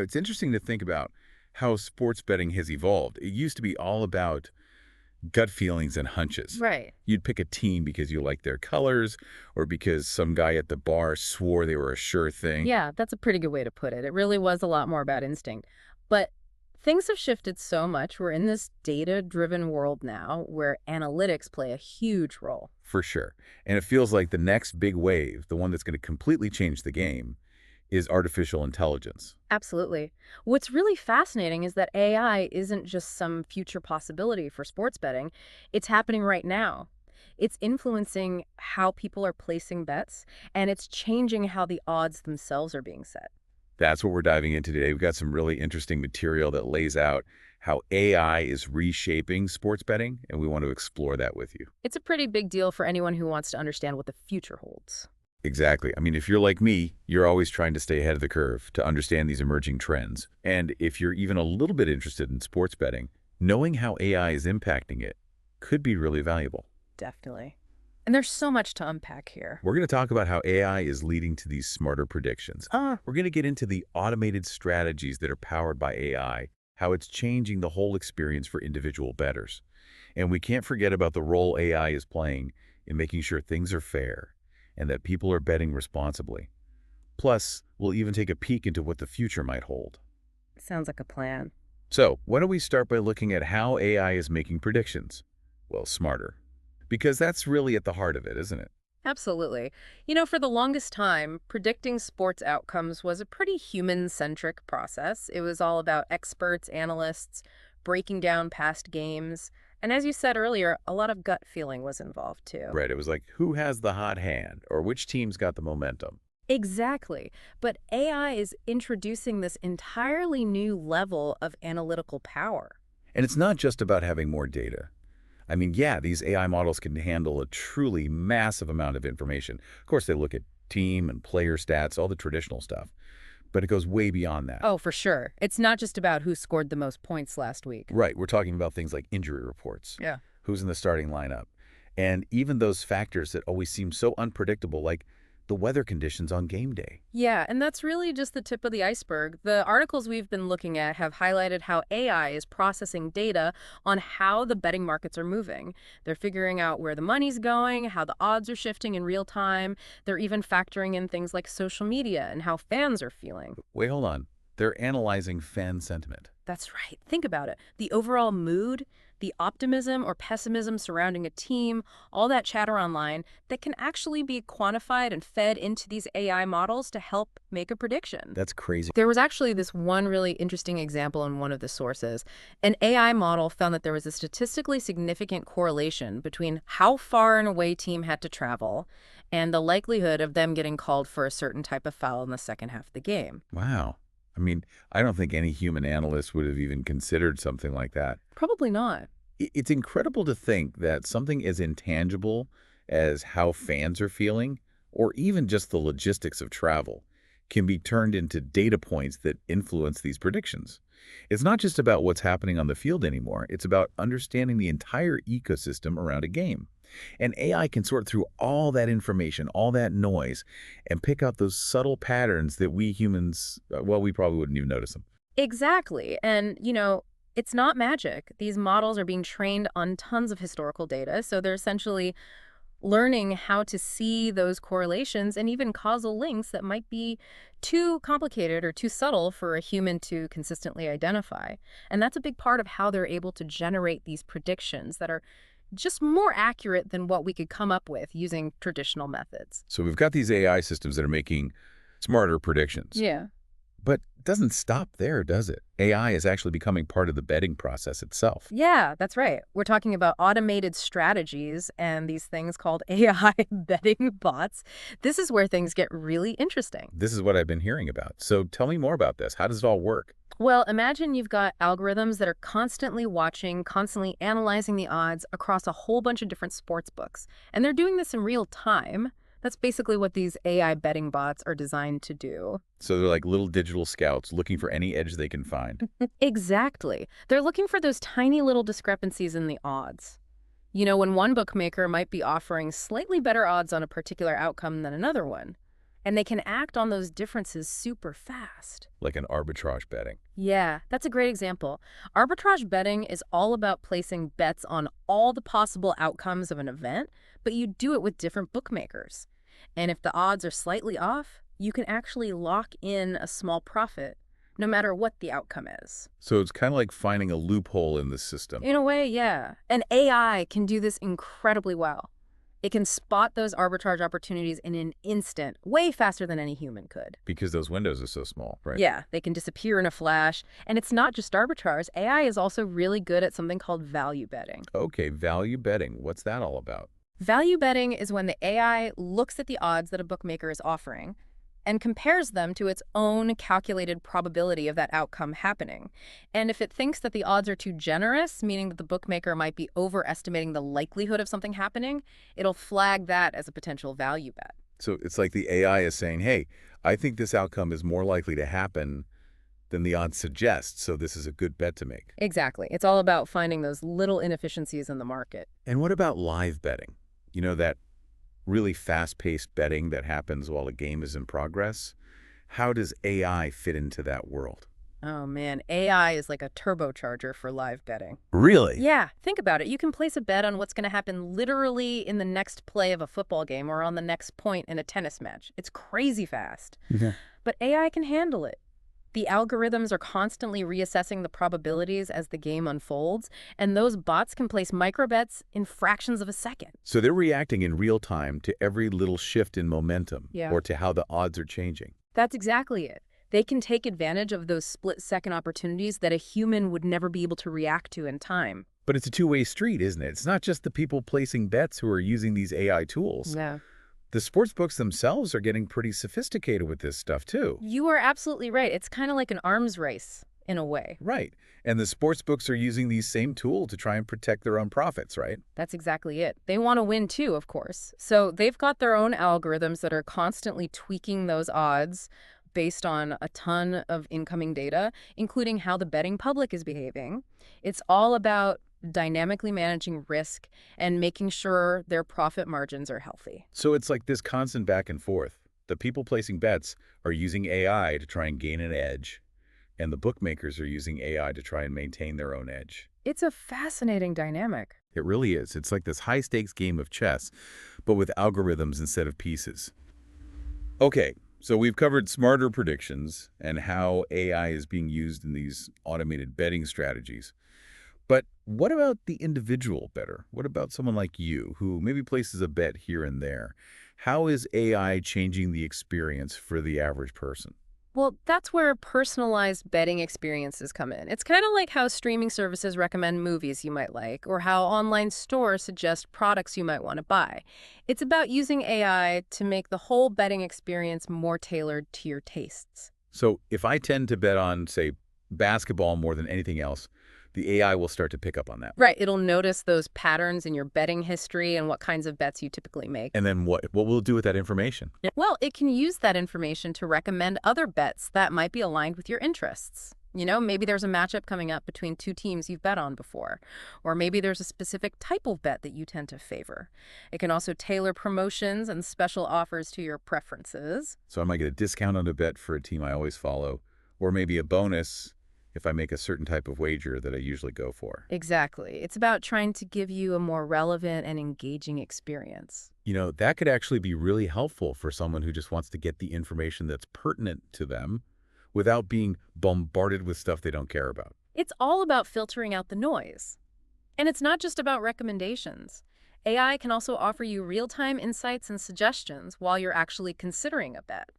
It's interesting to think about how sports betting has evolved. It used to be all about gut feelings and hunches. Right. You'd pick a team because you liked their colors or because some guy at the bar swore they were a sure thing. Yeah, that's a pretty good way to put it. It really was a lot more about instinct. But things have shifted so much. We're in this data-driven world now where analytics play a huge role. For sure. And it feels like the next big wave, the one that's going to completely change the game, is artificial intelligence. Absolutely. What's really fascinating is that AI isn't just some future possibility for sports betting. It's happening right now. It's influencing how people are placing bets, and it's changing how the odds themselves are being set. That's what we're diving into today. We've got some really interesting material that lays out how AI is reshaping sports betting, and we want to explore that with you. It's a pretty big deal for anyone who wants to understand what the future holds. Exactly. I mean, if you're like me, you're always trying to stay ahead of the curve to understand these emerging trends. And if you're even a little bit interested in sports betting, knowing how AI is impacting it could be really valuable. Definitely. And there's so much to unpack here. We're going to talk about how AI is leading to these smarter predictions. We're going to get into the automated strategies that are powered by AI, how it's changing the whole experience for individual bettors. And we can't forget about the role AI is playing in making sure things are fair and that people are betting responsibly. Plus, we'll even take a peek into what the future might hold. Sounds like a plan. So, why don't we start by looking at how AI is making predictions? Well, smarter. Because that's really at the heart of it, isn't it? Absolutely. For the longest time, predicting sports outcomes was a pretty human-centric process. It was all about experts, analysts, breaking down past games. And as you said earlier, a lot of gut feeling was involved too. Right, it was like, who has the hot hand, or which team's got the momentum? Exactly. But AI is introducing this entirely new level of analytical power. And it's not just about having more data. I mean, yeah, these AI models can handle a truly massive amount of information. Of course, they look at team and player stats, all the traditional stuff. But it goes way beyond that. Oh, for sure. It's not just about who scored the most points last week. Right, we're talking about things like injury reports, Yeah. who's in the starting lineup, and even those factors that always seem so unpredictable, like the weather conditions on game day. Yeah, and that's really just the tip of the iceberg. The articles we've been looking at have highlighted how AI is processing data on how the betting markets are moving. They're figuring out where the money's going, how the odds are shifting in real time. They're even factoring in things like social media and how fans are feeling. Wait, hold on. They're analyzing fan sentiment. That's right. Think about it. The overall mood, the optimism or pessimism surrounding a team, all that chatter online that can actually be quantified and fed into these AI models to help make a prediction. That's crazy. There was actually this one really interesting example in one of the sources. An AI model found that there was a statistically significant correlation between how far an away team had to travel and the likelihood of them getting called for a certain type of foul in the second half of the game. Wow. I mean, I don't think any human analyst would have even considered something like that. Probably not. It's incredible to think that something as intangible as how fans are feeling, or even just the logistics of travel, can be turned into data points that influence these predictions. It's not just about what's happening on the field anymore. It's about understanding the entire ecosystem around a game. And AI can sort through all that information, all that noise, and pick out those subtle patterns that we humans, well, we probably wouldn't even notice them. Exactly. And, it's not magic. These models are being trained on tons of historical data, so they're essentially learning how to see those correlations and even causal links that might be too complicated or too subtle for a human to consistently identify. And that's a big part of how they're able to generate these predictions that are just more accurate than what we could come up with using traditional methods. So we've got these AI systems that are making smarter predictions. Yeah. But it doesn't stop there, does it? AI is actually becoming part of the betting process itself. Yeah, that's right. We're talking about automated strategies and these things called AI betting bots. This is where things get really interesting. This is what I've been hearing about. So tell me more about this. How does it all work? Well, imagine you've got algorithms that are constantly watching, constantly analyzing the odds across a whole bunch of different sports books. And they're doing this in real time. That's basically what these AI betting bots are designed to do. So they're like little digital scouts looking for any edge they can find. Exactly. They're looking for those tiny little discrepancies in the odds. When one bookmaker might be offering slightly better odds on a particular outcome than another one. And they can act on those differences super fast. like an arbitrage betting. Yeah, that's a great example. Arbitrage betting is all about placing bets on all the possible outcomes of an event, but you do it with different bookmakers. And if the odds are slightly off, you can actually lock in a small profit, no matter what the outcome is. So it's kind of like finding a loophole in the system In a way, yeah. And AI can do this incredibly well. It can spot those arbitrage opportunities in an instant, way faster than any human could. because those windows are so small, right? Yeah, they can disappear in a flash. And it's not just arbitrage. AI is also really good at something called value betting. Okay, value betting. What's that all about? Value betting is when the AI looks at the odds that a bookmaker is offering and compares them to its own calculated probability of that outcome happening. And if it thinks that the odds are too generous, meaning that the bookmaker might be overestimating the likelihood of something happening, it'll flag that as a potential value bet. So it's like the AI is saying, hey, I think this outcome is more likely to happen than the odds suggest, so this is a good bet to make. Exactly. It's all about finding those little inefficiencies in the market. And what about live betting? You know, that really fast-paced betting that happens while a game is in progress? How does AI fit into that world? Oh man, AI is like a turbocharger for live betting. Really? Yeah, think about it. You can place a bet on what's going to happen literally in the next play of a football game or on the next point in a tennis match. It's crazy fast. Yeah. But AI can handle it. The algorithms are constantly reassessing the probabilities as the game unfolds, and those bots can place microbets in fractions of a second. So they're reacting in real time to every little shift in momentum Yeah. or to how the odds are changing. That's exactly it. They can take advantage of those split-second opportunities that a human would never be able to react to in time. But it's a two-way street, isn't it? It's not just the people placing bets who are using these AI tools. Yeah. The sports books themselves are getting pretty sophisticated with this stuff, too. You are absolutely right. It's kind of like an arms race in a way. Right. And the sports books are using these same tools to try and protect their own profits, right? That's exactly it. They want to win too, of course. So they've got their own algorithms that are constantly tweaking those odds based on a ton of incoming data, including how the betting public is behaving. It's all about dynamically managing risk and making sure their profit margins are healthy. So it's like this constant back and forth. The people placing bets are using AI to try and gain an edge, and the bookmakers are using AI to try and maintain their own edge. It's a fascinating dynamic. It really is. It's like this high-stakes game of chess, but with algorithms instead of pieces. Okay, so we've covered smarter predictions and how AI is being used in these automated betting strategies. But what about the individual bettor? What about someone like you who maybe places a bet here and there? How is AI changing the experience for the average person? Well, that's where personalized betting experiences come in. It's kind of like how streaming services recommend movies you might like, or how online stores suggest products you might want to buy. It's about using AI to make the whole betting experience more tailored to your tastes. So if I tend to bet on, say, basketball more than anything else, the AI will start to pick up on that. Right, it'll notice those patterns in your betting history and what kinds of bets you typically make. And then what? What will it do with that information? Well, it can use that information to recommend other bets that might be aligned with your interests. You know, maybe there's a matchup coming up between two teams you've bet on before, or maybe there's a specific type of bet that you tend to favor. It can also tailor promotions and special offers to your preferences. So I might get a discount on a bet for a team I always follow, or maybe a bonus if I make a certain type of wager that I usually go for. Exactly. It's about trying to give you a more relevant and engaging experience. You know, that could actually be really helpful for someone who just wants to get the information that's pertinent to them without being bombarded with stuff they don't care about. It's all about filtering out the noise. And it's not just about recommendations. AI can also offer you real-time insights and suggestions while you're actually considering a bet.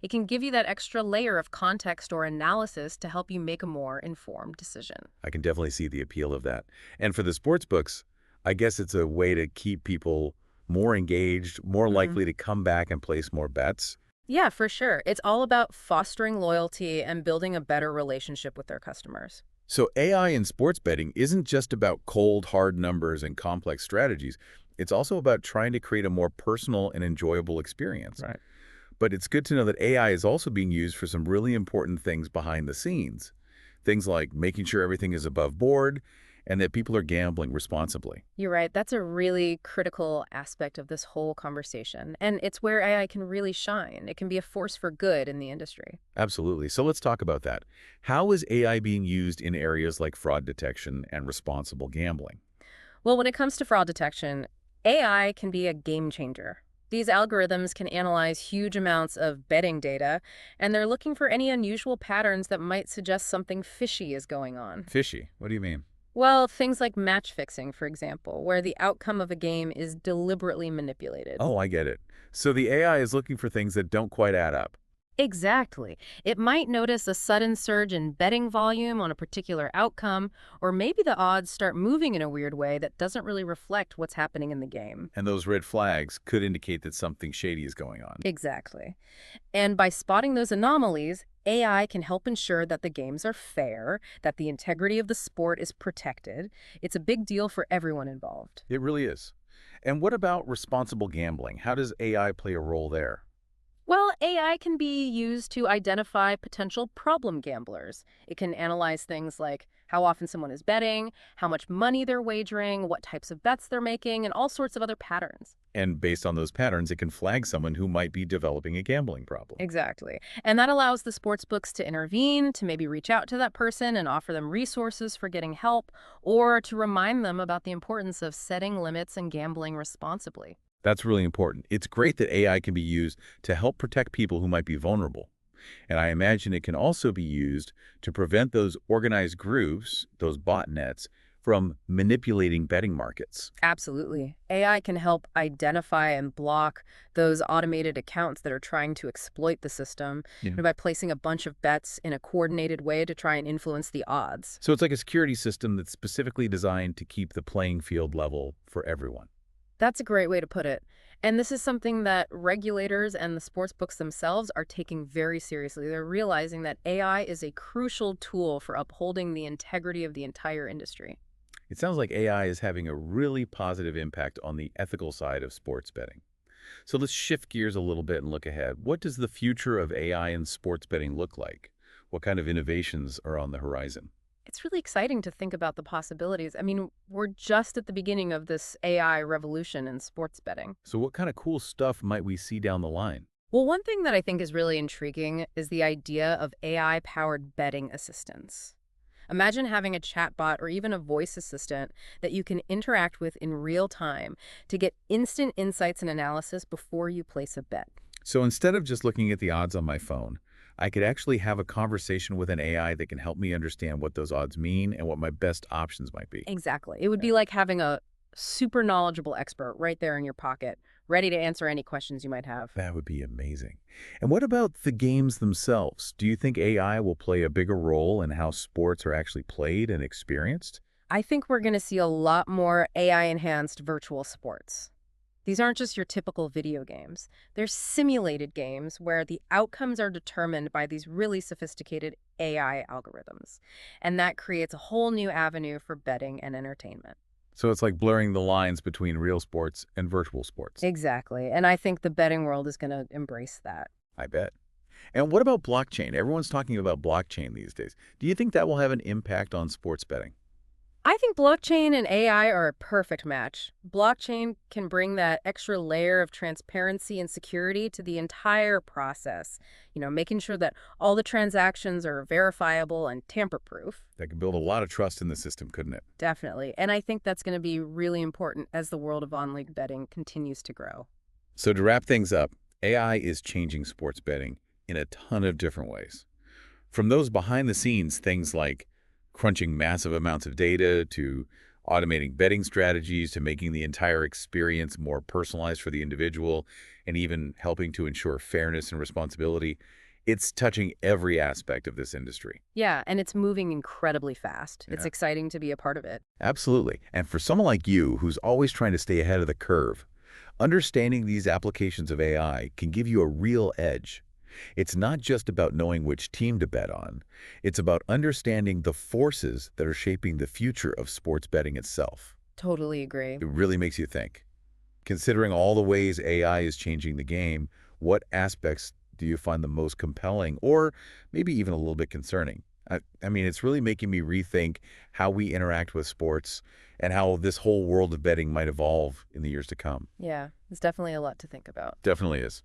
It can give you that extra layer of context or analysis to help you make a more informed decision. I can definitely see the appeal of that. And for the sports books, I guess it's a way to keep people more engaged, more likely to come back and place more bets. Yeah, for sure. It's all about fostering loyalty and building a better relationship with their customers. So AI in sports betting isn't just about cold, hard numbers and complex strategies. It's also about trying to create a more personal and enjoyable experience. Right. But it's good to know that AI is also being used for some really important things behind the scenes. Things like making sure everything is above board and that people are gambling responsibly. You're right. That's a really critical aspect of this whole conversation. And it's where AI can really shine. It can be a force for good in the industry. Absolutely. So let's talk about that. How is AI being used in areas like fraud detection and responsible gambling? Well, when it comes to fraud detection, AI can be a game changer. These algorithms can analyze huge amounts of betting data, and they're looking for any unusual patterns that might suggest something fishy is going on. Fishy. What do you mean? Well, things like match fixing, for example, where the outcome of a game is deliberately manipulated. Oh, I get it. So the AI is looking for things that don't quite add up. Exactly. It might notice a sudden surge in betting volume on a particular outcome, or maybe the odds start moving in a weird way that doesn't really reflect what's happening in the game. And those red flags could indicate that something shady is going on. Exactly. And by spotting those anomalies, AI can help ensure that the games are fair, that the integrity of the sport is protected. It's a big deal for everyone involved. It really is. And what about responsible gambling? How does AI play a role there? Well, AI can be used to identify potential problem gamblers. It can analyze things like how often someone is betting, how much money they're wagering, what types of bets they're making, and all sorts of other patterns. And based on those patterns, it can flag someone who might be developing a gambling problem. Exactly. And that allows the sports books to intervene, to maybe reach out to that person and offer them resources for getting help, or to remind them about the importance of setting limits and gambling responsibly. That's really important. It's great that AI can be used to help protect people who might be vulnerable. And I imagine it can also be used to prevent those organized groups, those botnets, from manipulating betting markets. Absolutely. AI can help identify and block those automated accounts that are trying to exploit the system Yeah. by placing a bunch of bets in a coordinated way to try and influence the odds. So it's like a security system that's specifically designed to keep the playing field level for everyone. That's a great way to put it. And this is something that regulators and the sports books themselves are taking very seriously. They're realizing that AI is a crucial tool for upholding the integrity of the entire industry. It sounds like AI is having a really positive impact on the ethical side of sports betting. So let's shift gears a little bit and look ahead. What does the future of AI in sports betting look like? What kind of innovations are on the horizon? It's really exciting to think about the possibilities. I mean, we're just at the beginning of this AI revolution in sports betting. So what kind of cool stuff might we see down the line? Well, one thing that I think is really intriguing is the idea of AI-powered betting assistance. Imagine having a chatbot or even a voice assistant that you can interact with in real time to get instant insights and analysis before you place a bet. So instead of just looking at the odds on my phone, I could actually have a conversation with an AI that can help me understand what those odds mean and what my best options might be. Exactly. It would Yeah. be like having a super knowledgeable expert right there in your pocket, ready to answer any questions you might have. That would be amazing. And what about the games themselves? Do you think AI will play a bigger role in how sports are actually played and experienced? I think we're going to see a lot more AI-enhanced virtual sports. These aren't just your typical video games. They're simulated games where the outcomes are determined by these really sophisticated AI algorithms. And that creates a whole new avenue for betting and entertainment. So it's like blurring the lines between real sports and virtual sports. Exactly. And I think the betting world is going to embrace that. I bet. And what about blockchain? Everyone's talking about blockchain these days. Do you think that will have an impact on sports betting? I think blockchain and AI are a perfect match. Blockchain can bring that extra layer of transparency and security to the entire process, making sure that all the transactions are verifiable and tamper-proof. That could build a lot of trust in the system, couldn't it? Definitely. And I think that's going to be really important as the world of on-league betting continues to grow. So to wrap things up, AI is changing sports betting in a ton of different ways. From those behind-the-scenes things like crunching massive amounts of data to automating betting strategies to making the entire experience more personalized for the individual and even helping to ensure fairness and responsibility, it's touching every aspect of this industry. Yeah, and it's moving incredibly fast. It's Yeah, exciting to be a part of it. absolutely. And for someone like you who's always trying to stay ahead of the curve, understanding these applications of AI can give you a real edge. It's not just about knowing which team to bet on. It's about understanding the forces that are shaping the future of sports betting itself. Totally agree. It really makes you think. Considering all the ways AI is changing the game, what aspects do you find the most compelling or maybe even a little bit concerning? I mean, it's really making me rethink how we interact with sports and how this whole world of betting might evolve in the years to come. Yeah, it's definitely a lot to think about. Definitely is.